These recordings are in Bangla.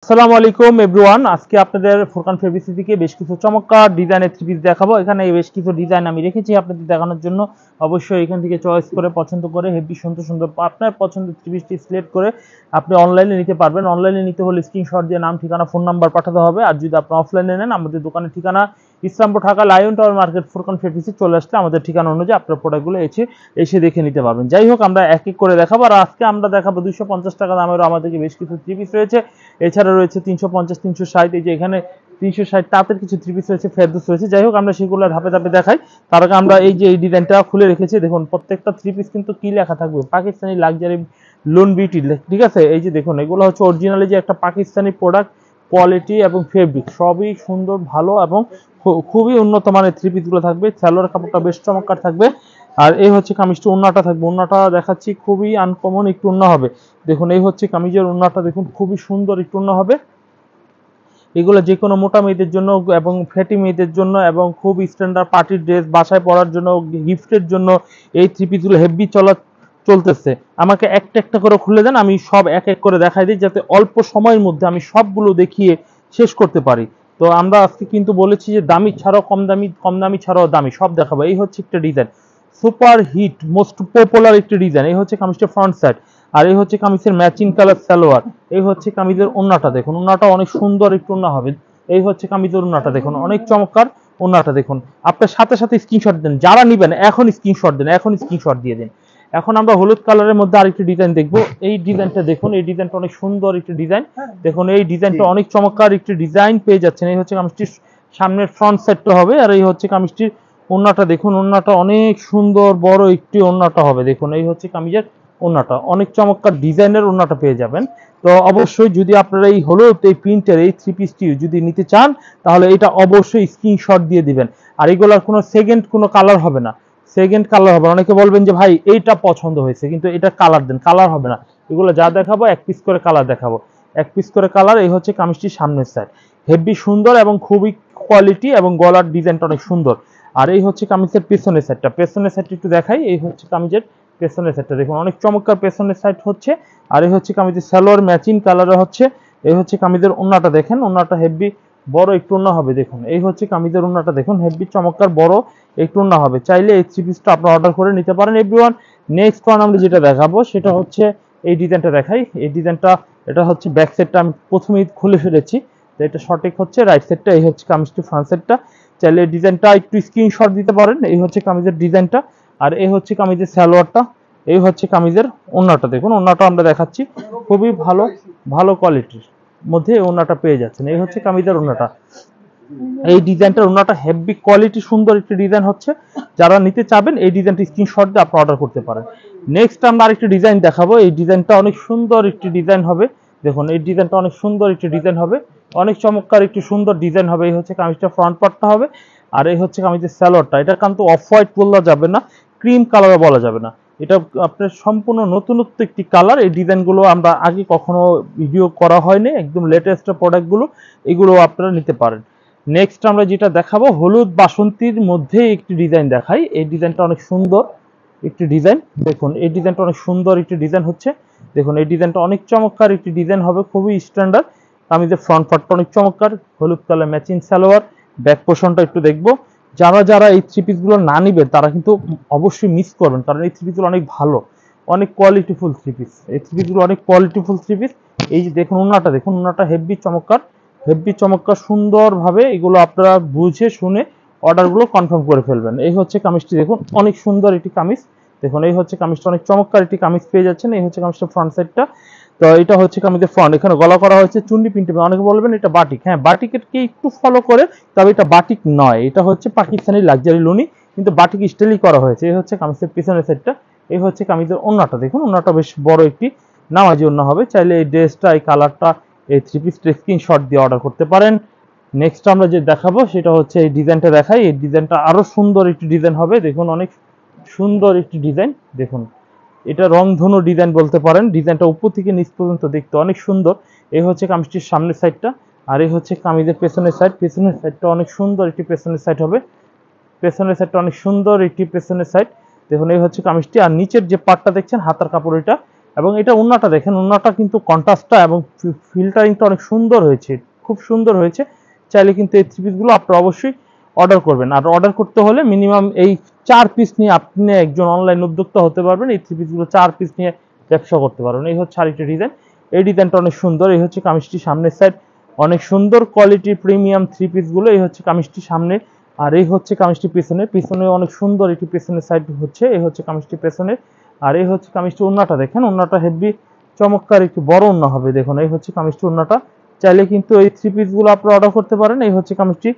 আসসালামু আলাইকুম এভরিওয়ান। আজকে আপনাদের ফুরকান ফেব্রিক্স থেকে বেশ কিছু চমৎকার ডিজাইনের থ্রি পিস দেখাবো। এখানে বেশ কিছু ডিজাইন আমি রেখেছি আপনাদের দেখানোর জন্য। অবশ্যই এখান থেকে চয়েস করে পছন্দ করে হেভি সুন্দর সুন্দর আপনার পছন্দের থ্রি পিসটি সিলেক্ট করে আপনি অনলাইনে নিতে পারবেন। অনলাইনে নিতে হলে স্ক্রিনশট দিয়ে নাম ঠিকানা ফোন নাম্বার পাঠাতে হবে। আর যদি আপনি অফলাইনে নেন আমাদের দোকানের ঠিকানা Islampur Dhaka lion tower market Furqan ফেব্রিক্সে চলে আসলে আমাদের ঠিকানা অনুযায়ী আপনার প্রোডাক্টগুলো এসে দেখে নিতে পারবেন। যাই হোক, আমরা এক এক করে দেখাবো। আর আজকে আমরা দেখাবো 250 টাকা দামেরও আমাদের বেশ কিছু থ্রি পিস রয়েছে। এছাড়া রয়েছে 350, 360, এই যে এখানে 360 তাঁতের কিছু থ্রি পিস রয়েছে, ফেরদৌস রয়েছে। যাই হোক, আমরা সেগুলো ধাপে ধাপে দেখাই। তার আগে আমরা এই যে এই ডিজাইনটা খুলে রেখেছি, দেখুন প্রত্যেকটা থ্রি পিস কিন্তু কি লেখা থাকবে, পাকিস্তানি লাক্সারি লোন বিউটি, ঠিক আছে। এই যে দেখুন, এগুলো হচ্ছে অরিজিনালি যে একটা পাকিস্তানি প্রোডাক্ট, কোয়ালিটি এবং ফেব্রিক সবই সুন্দর, ভালো এবং খুবই উন্নত মানের থ্রি পিস গুলো থাকবে। সালোয়ার কাপড়টা বেশ চমৎকার থাকবে। আর এই হচ্ছে কামিজটা, ওন্নাটা থাকবে। ওন্নাটা দেখাচ্ছি, খুবই আনকমন একটু ওন্না হবে। দেখুন এই হচ্ছে কামিজের ওন্নাটা, দেখুন খুবই সুন্দর একটু ওন্না হবে। এগুলো যে কোনো মোটা মেয়েদের জন্য এবং ফ্যাটি মেয়েদের জন্য এবং খুব স্ট্যান্ডার্ড পার্টির ড্রেস, বাসায় পরার জন্য, গিফটের জন্য এই থ্রি পিসগুলো হেভি চলতেছে। আমাকে একটা একটা করে খুলে দেন, আমি সব এক এক করে দেখাই দিই, যাতে অল্প সময়ের মধ্যে আমি সবগুলো দেখিয়ে শেষ করতে পারি। তো আমরা আজকে কিন্তু বলেছি যে দামি ছাড়াও কম দামি, কম দামি ছাড়াও দামি, সব দেখাবো। এই হচ্ছে একটা design, super hit most popular একটি ডিজাইন। এই হচ্ছে কামিজটা ফ্রন্ট সাইড, আর এই হচ্ছে কামিজের ম্যাচিং কালার সালোয়ার। এই হচ্ছে কামিজের ওন্নাটা, দেখুন ওন্নাটা অনেক সুন্দর একটু ওন্না হবে। এই হচ্ছে কামিজের ওন্নাটা, দেখুন অনেক চমৎকার ওন্নাটা। দেখুন আপনার সাথে সাথে স্ক্রিনশট দেন, যারা নিবেন এখন স্ক্রিনশট দেন, এখন স্ক্রিনশট দিয়ে দিন। এখন আমরা হলুদ কালারের মধ্যে আরেকটি ডিজাইন দেখবো। এই ডিজাইনটা দেখুন, এই ডিজাইনটা অনেক সুন্দর একটি ডিজাইন। দেখুন এই ডিজাইনটা অনেক চমৎকার একটি ডিজাইন পেয়ে যাচ্ছেন। এই হচ্ছে কামিজটির সামনের ফ্রন্ট সাইডটা হবে, আর এই হচ্ছে কামিজটির ওন্নাটা। দেখুন ওন্নাটা অনেক সুন্দর বড় একটি ওন্নাটা হবে। দেখুন এই হচ্ছে কামিজের ওন্নাটা, অনেক চমৎকার ডিজাইনের ওন্নাটা পেয়ে যাবেন। তো অবশ্যই যদি আপনারা এই হলুদ এই প্রিন্টের এই থ্রি পিসটি যদি নিতে চান, তাহলে এটা অবশ্যই স্ক্রিনশট দিয়ে দিবেন। আর এগুলার কোনো সেকেন্ড কোনো কালার হবে না, সেকেন্ড কালার হবে না। অনেকে বলবেন যে ভাই এইটা পছন্দ হয়েছে কিন্তু এটা কালার দেন, কালার হবে না। এগুলো যা দেখাবো এক পিস করে কালার দেখাবো, এক পিস করে কালার। এই হচ্ছে কামিজটির সামনের সাইড, হেভি সুন্দর এবং খুবই কোয়ালিটি, এবং গলার ডিজাইনটা অনেক সুন্দর। আর এই হচ্ছে কামিজের পেছনের সাইডটা, পেছনের সাইডটা একটু দেখাই। এই হচ্ছে কামিজের পেছনের সাইডটা, দেখুন অনেক চমৎকার পেছনের সাইড হচ্ছে। আর এই হচ্ছে কামিজের সালোয়ার ম্যাচিং কালারে হচ্ছে। এই হচ্ছে কামিজের ওন্নাটা, দেখেন ওন্নাটা হেভি বড় একটু ওন্না হবে। দেখুন এই হচ্ছে কামিজের ওন্নাটা, দেখুন হেভি চমৎকার বড় একটু ওন্না হবে। চাইলে এই থ্রি পিসটা আপনারা অর্ডার করে নিতে পারেন এভরিওয়ান। নেক্সট ওয়ান আমরা যেটা দেখাবো সেটা হচ্ছে এই ডিজাইনটা দেখাই। এই ডিজাইনটা, এটা হচ্ছে ব্যাক সাইডটা আমি প্রথমেই খুলে ফেলেছি, তো এটা সঠিক হচ্ছে রাইট সাইডটা। এই হচ্ছে কামিজটি ফ্রন্ট সাইডটা। চাইলে ডিজাইনটা একটু স্ক্রিনশট দিতে পারেন। এই হচ্ছে কামিজের ডিজাইনটা, আর এই হচ্ছে কামিজের সালোয়ারটা। এই হচ্ছে কামিজের ওন্নাটা, দেখুন ওন্নাটা আমরা দেখাচ্ছি, খুবই ভালো ভালো কোয়ালিটির মধ্যে ওন্নাটা পেয়ে যাচ্ছেন। এই হচ্ছে কামিজের ওন্নাটা, এই ডিজাইনটার ওন্নাটা হেভি কোয়ালিটি সুন্দর একটি ডিজাইন হচ্ছে। যারা নিতে চাবেন এই ডিজাইনটি স্ক্রিনশট দিয়ে আপনি অর্ডার করতে পারেন। নেক্সট আমরা আরেকটি ডিজাইন দেখাবো। এই ডিজাইনটা অনেক সুন্দর একটি ডিজাইন হবে। দেখুন এই ডিজাইনটা অনেক সুন্দর একটি ডিজাইন হবে, অনেক চমৎকার একটি সুন্দর ডিজাইন হবে। এই হচ্ছে কামিজটা ফ্রন্ট পার্টটা হবে, আর এই হচ্ছে কামিজের সালোয়ারটা। এটা কিন্তু অফ হোয়াইট বলা যাবে না, ক্রিম কালারও বলা যাবে না, এটা আপনার সম্পূর্ণ নতুনত্ব একটি কালার। এই ডিজাইনগুলো আমরা আগে কখনো ভিডিও করা হয়নি, একদম লেটেস্ট প্রোডাক্টগুলো, এগুলো আপনারা নিতে পারেন। নেক্সট আমরা যেটা দেখাবো হলুদ বাসন্তীর মধ্যে একটি ডিজাইন দেখাই। এই ডিজাইনটা অনেক সুন্দর একটি ডিজাইন। দেখুন এই ডিজাইনটা অনেক সুন্দর একটি ডিজাইন হচ্ছে। দেখুন এই ডিজাইনটা অনেক চমৎকার একটি ডিজাইন হবে, খুবই স্ট্যান্ডার্ড। কামিজের ফ্রন্ট পার্টটা অনেক চমৎকার, হলুদ কালার ম্যাচিং সালোয়ার। ব্যাক পোর্শনটা একটু দেখবো। যারা যারা এই থ্রি পিসগুলো না নিবেন তারা কিন্তু অবশ্যই মিস করবেন, কারণ এই থ্রি পিসগুলো অনেক ভালো, অনেক কোয়ালিটিফুল থ্রি পিস। এই থ্রি পিসগুলো অনেক কোয়ালিটিফুল থ্রি পিস। এই যে দেখুন ওন্নাটা, দেখুন ওন্নাটা হেভি চমৎকার, হেভি চমৎকার সুন্দরভাবে এগুলো আপনারা বুঝে শুনে অর্ডারগুলো কনফার্ম করে ফেলবেন। এই হচ্ছে কামিজটি, দেখুন অনেক সুন্দর একটি কামিজ। দেখুন এই হচ্ছে কামিজটা, অনেক চমৎকার একটি কামিজ পেয়ে যাচ্ছেন। এই হচ্ছে কামিজটা ফ্রন্ট সাইডটা। তো এটা হচ্ছে কামিজের ফ্রন্ট, এখানে গলা করা হয়েছে চুন্ডি প্রিন্টে। অনেকে বলবেন এটা বাটিক, হ্যাঁ বাটিকেরকে একটু ফলো করে, তবে এটা বাটিক নয়, এটা হচ্ছে পাকিস্তানি লাক্সারি লুনি, কিন্তু বাটিক স্টাইলই করা হয়েছে। এই হচ্ছে কামিজের পিছনের সাইডটা। এই হচ্ছে কামিজের ওন্নাটা, দেখুন ওন্নাটা বেশ বড় একটি নামাজি ওন্না হবে। চাইলে এই ড্রেসটা, এই কালারটা, এই থ্রি পিসটা স্ক্রিনশট দিয়ে অর্ডার করতে পারেন। নেক্সট আমরা যে দেখাবো সেটা হচ্ছে এই ডিজাইনটা দেখাই। এই ডিজাইনটা আরো সুন্দর একটি ডিজাইন হবে। দেখুন অনেক সুন্দর একটি ডিজাইন। দেখুন এটা রংধনু ডিজাইন বলতে পারেন। ডিজাইনটা উপর থেকে নিচ পর্যন্ত দেখতে অনেক সুন্দর। এই হচ্ছে কামিজটির সামনের সাইডটা, আর এই হচ্ছে কামিজের পেছনের সাইড। পেছনের সাইডটা অনেক সুন্দর একটি পেছনের সাইড হবে, পেছনের সাইডটা অনেক সুন্দর একটি পেছনের সাইড। দেখুন এই হচ্ছে কামিজটি। আর নিচের যে পার্টটা দেখছেন হাতার কাপড়, এটা এবং এটা ওন্নাটা দেখেন, ওন্নাটা কিন্তু কন্ট্রাস্টটা এবং ফিল্টারিংটা অনেক সুন্দর হয়েছে, খুব সুন্দর হয়েছে। চাইলে কিন্তু এই থ্রি পিসগুলো আপনারা অবশ্যই অর্ডার করবেন। আর অর্ডার করতে হলে মিনিমাম এই 4 পিস নিয়ে আপনি একজন অনলাইন উদ্যোক্তা হতে পারবেন। এই থ্রি পিসগুলো 4 পিস নিয়ে ব্যবসা করতে পারবেন। এই হচ্ছে আরেকটা ডিজাইন, এই ডিজাইনটা অনেক সুন্দর। এই হচ্ছে কামিজটি সামনের সাইড, অনেক সুন্দর কোয়ালিটির প্রিমিয়াম থ্রি পিসগুলো। এই হচ্ছে কামিজটি সামনে, আর এই হচ্ছে কামিজটি পেছনে, পিছনে অনেক সুন্দর একটি পেছনের সাইড হচ্ছে। এই হচ্ছে কামিজটি পেছনে, আর এই হচ্ছে কামিজটি ওন্নাটা দেখেন, ওন্নাটা হেভি চমৎকার একটি বড় ওন্না হবে। দেখুন এই হচ্ছে কামিজটি ওন্নাটা। চাইলে কিন্তু এই থ্রি পিসগুলো আপনারা অর্ডার করতে পারেন। এই হচ্ছে কামিজটি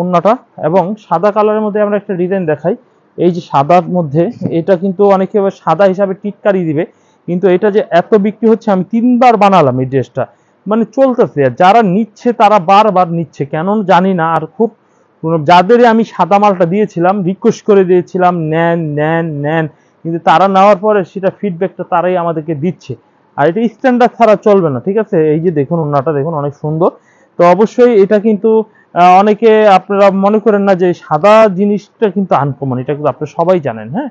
ওন্নাটা। এবং সাদা কালারের মধ্যে আমরা একটা ডিজাইন দেখাই। এই যে সাদার মধ্যে, এটা কিন্তু অনেকে সাদা হিসাবে টিটকারি দিবে, কিন্তু এটা যে এত বিক্রি হচ্ছে, আমি 3বার বানালাম এই ড্রেসটা, মানে চলতেছে। যারা নিচ্ছে তারা বারবার নিচ্ছে, কেন জানি না। আর খুব যাদের আমি সাদা মালটা দিয়েছিলাম, রিকোয়েস্ট করে দিয়েছিলাম নেন নেন নেন, কিন্তু তারা নেওয়ার পরে সেটা ফিডব্যাকটা তারাই আমাদেরকে দিচ্ছে। আর এটা স্ট্যান্ডার্ড ছাড়া চলবে না, ঠিক আছে। এই যে দেখুন ওন্নাটা দেখুন, অনেক সুন্দর। তো অবশ্যই এটা কিন্তু অনেকে আপনারা মনে করেন না যে সাদা জিনিসটা কিন্তু আনকমন, এটা কিন্তু আপনারা সবাই জানেন, হ্যাঁ।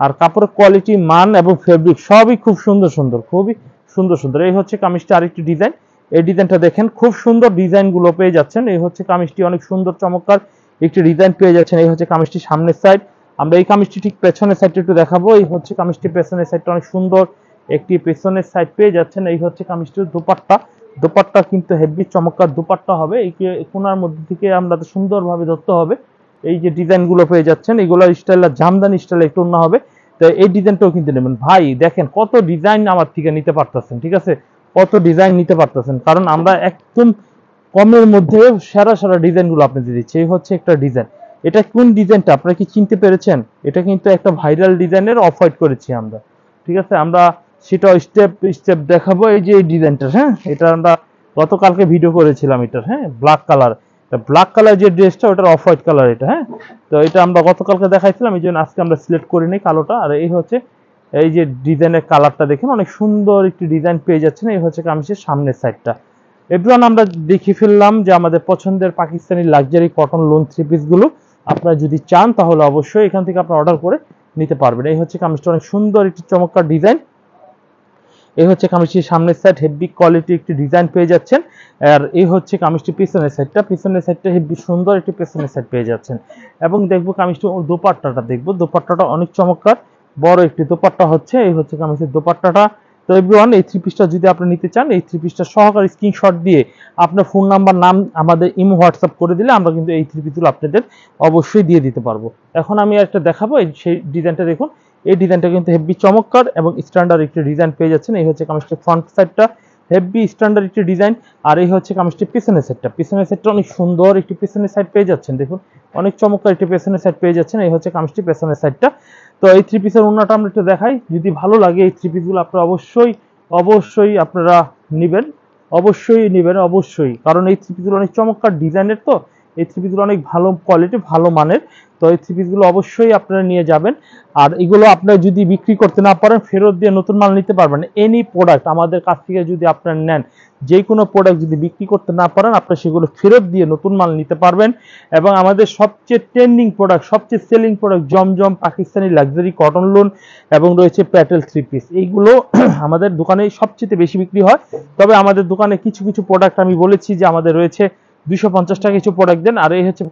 আর কাপড়ের কোয়ালিটি, মান এবং ফেব্রিক সবই খুব সুন্দর সুন্দর, খুবই সুন্দর সুন্দর। এই হচ্ছে কামিজটা আরেকটি ডিজাইন, এই ডিজাইনটা দেখেন, খুব সুন্দর ডিজাইন গুলো পেয়ে যাচ্ছেন। এই হচ্ছে কামিজটি অনেক সুন্দর চমৎকার একটি ডিজাইন পেয়ে যাচ্ছেন। এই হচ্ছে কামিজটি সামনের সাইড, আমরা এই কামিজটি ঠিক পেছনের সাইডটা একটু দেখাবো। এই হচ্ছে কামিজটি পেছনের সাইডটা অনেক সুন্দর একটি পেছনের সাইড পেয়ে যাচ্ছেন। এই হচ্ছে কামিজটির দোপাট্টা, দোপাট্টা কিন্তু হেভি চমৎকার দোপাট্টা হবে। এই কোনার মধ্যে থেকে আমরা সুন্দরভাবে ধরতে হবে। এই যে ডিজাইন গুলো পেয়ে যাচ্ছেন, এগুলো স্টাইল জামদানি স্টাইল একটু অন্য হবে। তো এই ডিজাইনটাও কিন্তু নেবেন ভাই, দেখেন কত ডিজাইন আমার থেকে নিতে পারতেছেন, ঠিক আছে, কত ডিজাইন নিতে পারতেছেন, কারণ আমরা একদম কমের মধ্যে সেরা সেরা ডিজাইন গুলো আপনাদের দিচ্ছি। এই হচ্ছে একটা ডিজাইন, এটা কোন ডিজাইনটা আপনারা কি চিনতে পেরেছেন? এটা কিন্তু একটা ভাইরাল ডিজাইনের অফ হোয়াইট করেছি আমরা, ঠিক আছে। আমরা সেটা স্টেপ স্টেপ দেখাবো। এই যে এই ডিজাইনটা, হ্যাঁ, এটা আমরা গতকালকে ভিডিও করেছিলাম এটার, হ্যাঁ, ব্ল্যাক কালার, ব্ল্যাক কালার যে ড্রেসটা ওটার অফ হোয়াইট কালার এটা, হ্যাঁ। তো এটা আমরা গতকালকে দেখাইছিলাম, এই জন্য আজকে আমরা সিলেক্ট করে নিই কালোটা। আর এই হচ্ছে এই যে ডিজাইনের কালারটা দেখেন, অনেক সুন্দর একটি ডিজাইন পেয়ে যাচ্ছেন। এই হচ্ছে কামিজের সামনের সাইডটা। এভরিওয়ান, আমরা দেখে ফেললাম যে আমাদের পছন্দের Pakistani luxury cotton loan three piece গুলো আপনারা যদি চান তাহলে অবশ্যই এখান থেকে আপনারা অর্ডার করে নিতে পারবেন। এই হচ্ছে কামিজটা, অনেক সুন্দর একটি চমৎকার ডিজাইন। এই হচ্ছে কামিজটির সামনের সাইড, হেভি কোয়ালিটি একটি ডিজাইন পেয়ে যাচ্ছেন। আর এই হচ্ছে কামিজটি পিছনের সাইডটা, পিছনের সাইডটা হেভি সুন্দর একটি পিছনের সাইড পেয়ে যাচ্ছেন। এবং দেখবো কামিজটি দোপাট্টাটা দেখবো, দোপাট্টাটা অনেক চমৎকার বড় একটি দোপাট্টা হচ্ছে। এই হচ্ছে কামিজের দোপাট্টাটা। তো এভরিওয়ান, এই থ্রি পিসটা যদি আপনি নিতে চান, এই থ্রি পিসটা সহকারে স্ক্রিনশট দিয়ে আপনার ফোন নাম্বার, নাম আমাদের ইমো হোয়াটসঅ্যাপ করে দিলে আমরা কিন্তু এই থ্রি পিসগুলো আপনাদের অবশ্যই দিয়ে দিতে পারবো। এখন আমি একটা দেখাবো, সেই ডিজাইনটা দেখুন। এই ডিজাইনটা কিন্তু হেভি চমৎকার এবং স্ট্যান্ডার্ড একটি ডিজাইন পেয়ে যাচ্ছেন। এই হচ্ছে কামিজটির ফ্রন্ট সাইডটা, হেভি স্ট্যান্ডার্ড একটি ডিজাইন। আর এই হচ্ছে কামিজটির পিছনের সাইডটা, পিছনের সাইডটা অনেক সুন্দর একটি পিছনের সাইড পেয়ে যাচ্ছেন। দেখুন অনেক চমৎকার একটি পেছনের সাইড পেয়ে যাচ্ছেন। এই হচ্ছে কামিজটির পেছনের সাইডটা। তো এই থ্রি পিসের ওন্নাটা আমরা একটু দেখাই, যদি ভালো লাগে এই থ্রি পিসগুলো আপনারা অবশ্যই অবশ্যই আপনারা নেবেন, অবশ্যই নেবেন, অবশ্যই, কারণ এই থ্রি পিসগুলো অনেক চমৎকার ডিজাইনের। তো এই থ্রি পিসগুলো অনেক ভালো কোয়ালিটি, ভালো মানের। তো এই থ্রি পিসগুলো অবশ্যই আপনারা নিয়ে যাবেন। আর এগুলো আপনারা যদি বিক্রি করতে না পারেন, ফেরত দিয়ে নতুন মাল নিতে পারবেন। এনি প্রোডাক্ট আমাদের কাছ থেকে যদি আপনারা নেন, যে কোনো প্রোডাক্ট যদি বিক্রি করতে না পারেন, আপনারা সেগুলো ফেরত দিয়ে নতুন মাল নিতে পারবেন। এবং আমাদের সবচেয়ে ট্রেন্ডিং প্রোডাক্ট, সবচেয়ে সেলিং প্রোডাক্ট জমজম পাকিস্তানি লাক্সারি কটন লোন এবং রয়েছে প্যাটেল থ্রি পিস, এইগুলো আমাদের দোকানে সবচেয়ে বেশি বিক্রি হয়। তবে আমাদের দোকানে কিছু কিছু প্রোডাক্ট আমি বলেছি যে আমাদের রয়েছে 250 টাকা কিছু প্রোডাক্ট দেন। আর এই হচ্ছে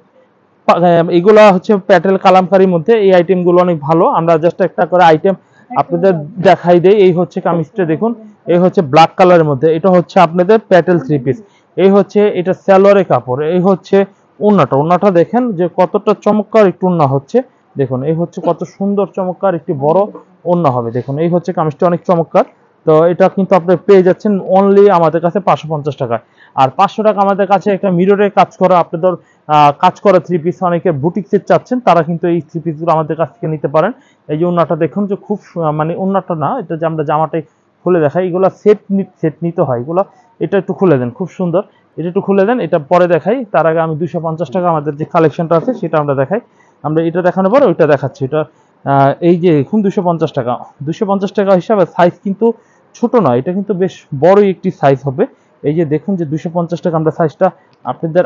এগুলা হচ্ছে প্যাটেল কালামকারীর মধ্যে, এই আইটেম গুলো অনেক ভালো। আমরা জাস্ট একটা করে আইটেম আপনাদের দেখাই দেই। এই হচ্ছে কামিজটা দেখুন, এই হচ্ছে ব্ল্যাক কালারের মধ্যে, এটা হচ্ছে আপনাদের প্যাটেল থ্রি পিস। এই হচ্ছে এটা সালোয়ারের কাপড়। এই হচ্ছে ওন্নাটা, ওন্নাটা দেখেন যে কতটা চমৎকার একটু ওন্না হচ্ছে। দেখুন এই হচ্ছে কত সুন্দর চমৎকার একটি বড় ওন্না হবে। দেখুন এই হচ্ছে কামিজটা অনেক চমৎকার। তো এটা কিন্তু আপনি পেয়ে যাচ্ছেন অনলি আমাদের কাছে 550 টাকায়। আর 500 টাকা আমাদের কাছে একটা মিররের কাজ করা, আপনাদের কাজ করা থ্রি পিস, অনেকে বুটিক সেট চাচ্ছেন তারা কিন্তু এই থ্রি পিসগুলো আমাদের কাছ থেকে নিতে পারেন। এই যে ওন্নাটা দেখুন যে খুব মানে ওন্নাটা না, এটা যে আমরা জামাটাই খুলে দেখাই, এগুলো সেট নিতে হয় এগুলো। এটা একটু খুলে দেন, খুব সুন্দর, এটা একটু খুলে দেন, এটা পরে দেখাই। তার আগে আমি 250 টাকা আমাদের যে কালেকশনটা আছে সেটা আমরা দেখাই। আমরা এটা দেখানোর পর ওইটা দেখাচ্ছি। এটা এই যে এখন 250 টাকা, 250 টাকা হিসাবে সাইজ কিন্তু ছোট নয়, এটা কিন্তু বেশ বড়ই একটি সাইজ হবে। এই যে দেখুন যে 250 টাকা, আমরা সাইজটা আপনাদের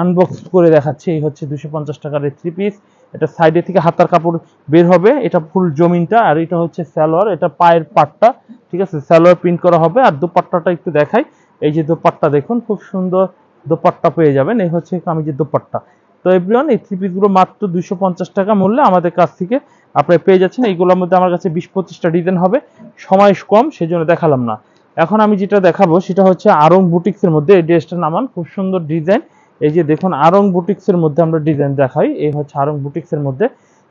আনবক্স করে দেখাচ্ছি। এই হচ্ছে 250 টাকার থ্রি পিস। এটা সাইডে থেকে হাতার কাপড় বের হবে, এটা ফুল জমিনটা। আর এটা হচ্ছে সালোয়ার, এটা পায়ের পাটটা ঠিক আছে, সালোয়ার প্রিন্ট করা হবে। আর দোপাট্টাটা একটু দেখাই, এই যে দোপাট্টা দেখুন, খুব সুন্দর দোপাট্টা পেয়ে যাবেন। এই হচ্ছে কামিজের দোপাট্টা। তো এভরিওয়ান, এই থ্রি পিসগুলো মাত্র 250 টাকা মূল্যে আমাদের কাছ থেকে আপনারা পেয়ে যাচ্ছেন। এইগুলোর মধ্যে আমার কাছে 20-25টা ডিজাইন হবে, সময় কম সেজন্য দেখালাম না। এখন আমি যেটা দেখাবো সেটা হচ্ছে আরং বুটিক্সের মধ্যে। এই ড্রেসটা নামান, খুব সুন্দর ডিজাইন। এই যে দেখুন, আরং বুটিক্সের মধ্যে আমরা ডিজাইন দেখাই। এই হচ্ছে আরং বুটিক্সের মধ্যে,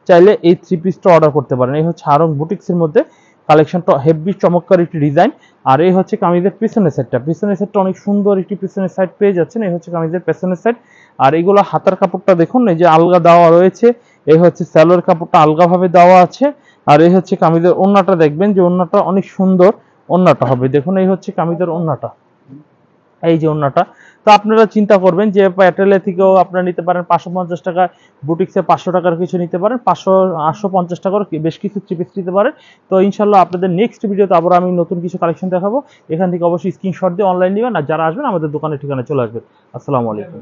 চাইলে এই থ্রি পিসটা অর্ডার করতে পারেন। এই হচ্ছে আরং বুটিক্সের মধ্যে, কালেকশনটা হেভি চমৎকার একটি ডিজাইন। আর এই হচ্ছে কামিজের পিছনের সাইডটা, পিছনের সাইডটা অনেক সুন্দর একটি পিছনের সাইড পেয়ে যাচ্ছেন। এই হচ্ছে কামিজের পিছনের সাইড। আর এইগুলো হাতার কাপড়টা দেখুন, এই যে আলগা দেওয়া রয়েছে। এই হচ্ছে সালোয়ার কাপড়টা আলগাভাবে দেওয়া আছে। আর এই হচ্ছে কামিজের ওড়নাটা, দেখবেন যে ওড়নাটা অনেক সুন্দর ওড়নাটা হবে। দেখুন, এই হচ্ছে কামিজের ওড়নাটা, এই যে ওড়নাটা। তো আপনারা চিন্তা করবেন যে প্যাটেলে থেকেও আপনারা নিতে পারেন 550 টাকা, বুটিক্সে 500 টাকার কিছু নিতে পারেন, 850 টাকার বেশ কিছু থ্রি পিস নিতে পারেন। তো ইনশাল্লাহ আপনাদের নেক্সট ভিডিওতে আবার আমি নতুন কিছু কালেকশন দেখাবো। এখান থেকে অবশ্যই স্ক্রিনশট দিয়ে অনলাইন নেবেন, আর যারা আসবেন আমাদের দোকানের ঠিকানা চলে আসবেন। আসসালামু আলাইকুম।